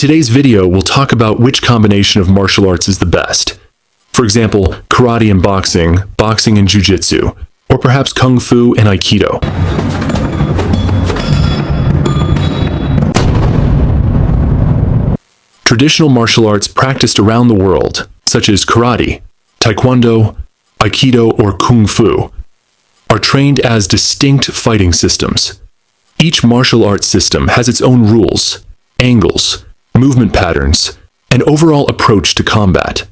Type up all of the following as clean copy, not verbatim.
today's video, we'll talk about which combination of martial arts is the best. For example, karate and boxing, boxing and jiu-jitsu, or perhaps kung fu and aikido. Traditional martial arts practiced around the world, such as karate, taekwondo, aikido, or kung fu, are trained as distinct fighting systems. Each martial arts system has its own rules, angles, movement patterns, and overall approach to combat.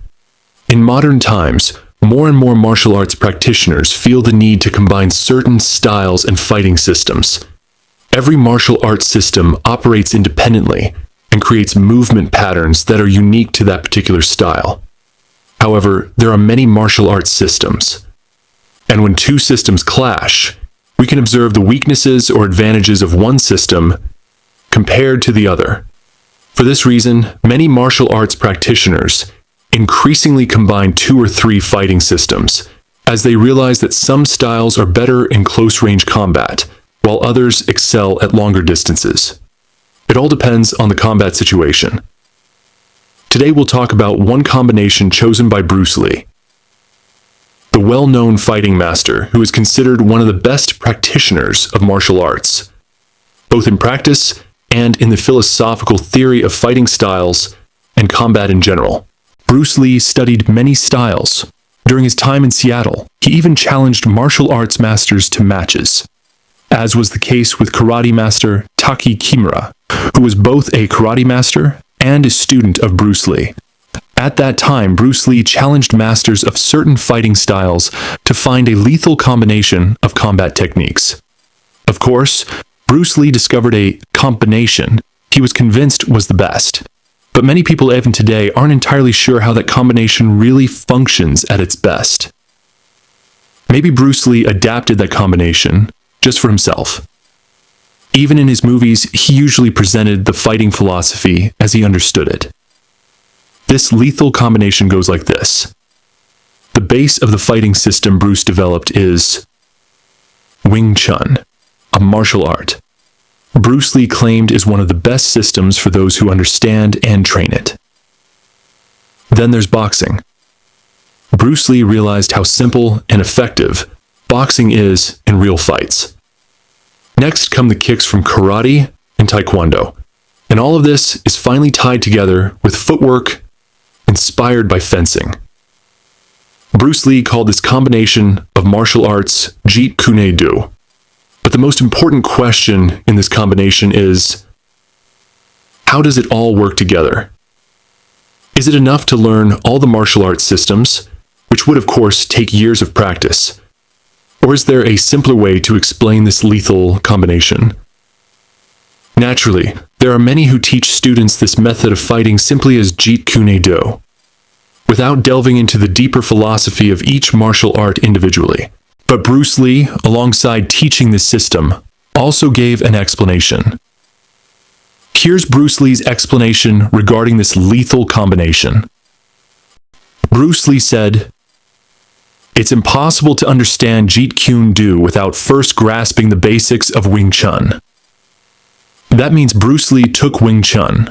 In modern times, more and more martial arts practitioners feel the need to combine certain styles and fighting systems. Every martial arts system operates independently and creates movement patterns that are unique to that particular style. However, there are many martial arts systems, and when two systems clash, we can observe the weaknesses or advantages of one system compared to the other. For this reason, many martial arts practitioners increasingly combine 2 or 3 fighting systems, as they realize that some styles are better in close-range combat, while others excel at longer distances. It all depends on the combat situation. Today we'll talk about one combination chosen by Bruce Lee, the well-known fighting master who is considered one of the best practitioners of martial arts, both in practice and in the philosophical theory of fighting styles and combat in general. Bruce Lee studied many styles. During his time in Seattle, he even challenged martial arts masters to matches, as was the case with karate master Taki Kimura, who was both a karate master and a student of Bruce Lee. At that time, Bruce Lee challenged masters of certain fighting styles to find a lethal combination of combat techniques. Of course, Bruce Lee discovered a combination he was convinced was the best. But many people even today aren't entirely sure how that combination really functions at its best. Maybe Bruce Lee adapted that combination just for himself. Even in his movies, he usually presented the fighting philosophy as he understood it. This lethal combination goes like this. The base of the fighting system Bruce developed is wingchun, a martial art. Bruce Lee claimed is one of the best systems for those who understand and train it. Then there's boxing. Bruce Lee realized how simple and effective boxing is in real fights. Next come the kicks from karate and taekwondo, and all of this is finally tied together with footwork inspired by fencing. Bruce Lee called this combination of martial arts Jeet Kune Do. But the most important question in this combination is, how does it all work together? Is it enough to learn all the martial arts systems, which would of course take years of practice? Or is there a simpler way to explain this lethal combination? Naturally, there are many who teach students this method of fighting simply as Jeet Kune Do, without delving into the deeper philosophy of each martial art individually. But Bruce Lee, alongside teaching this system, also gave an explanation. Here's Bruce Lee's explanation regarding this lethal combination. Bruce Lee said, "It's impossible to understand Jeet Kune Do without first grasping the basics of Wing Chun." That means Bruce Lee took Wing Chun,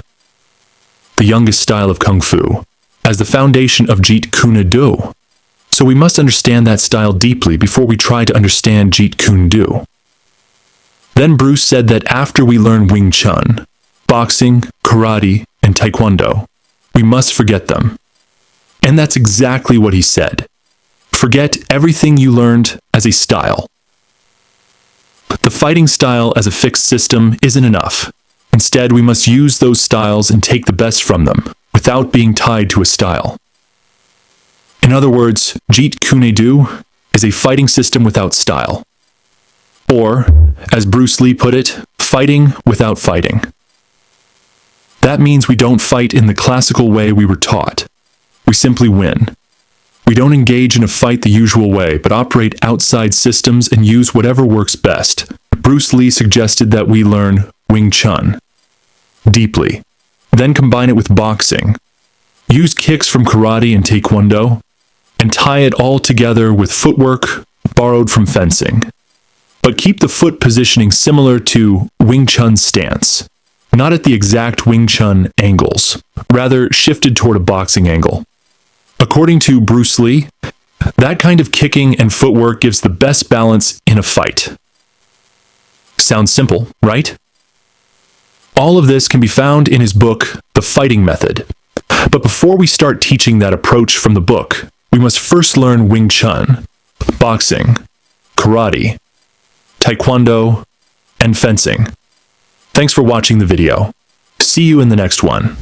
the youngest style of Kung Fu, as the foundation of Jeet Kune Do. So we must understand that style deeply before we try to understand Jeet Kune Do. Then Bruce said that after we learn Wing Chun, boxing, karate, and taekwondo, we must forget them. And that's exactly what he said. Forget everything you learned as a style. The fighting style as a fixed system isn't enough. Instead, we must use those styles and take the best from them, without being tied to a style. In other words, Jeet Kune Do is a fighting system without style. Or, as Bruce Lee put it, fighting without fighting. That means we don't fight in the classical way we were taught. We simply win. We don't engage in a fight the usual way, but operate outside systems and use whatever works best. Bruce Lee suggested that we learn Wing Chun deeply, then combine it with boxing, use kicks from karate and taekwondo, and tie it all together with footwork borrowed from fencing. But keep the foot positioning similar to Wing Chun's stance. not at the exact wingchun angles, rather shifted toward a boxing angle. According to Bruce Lee, that kind of kicking and footwork gives the best balance in a fight. Sounds simple, right? All of this can be found in his book, The Fighting Method. But before we start teaching that approach from the book, we must first learn Wing Chun, boxing, karate, taekwondo, and fencing. Thanks for watching the video. See you in the next one.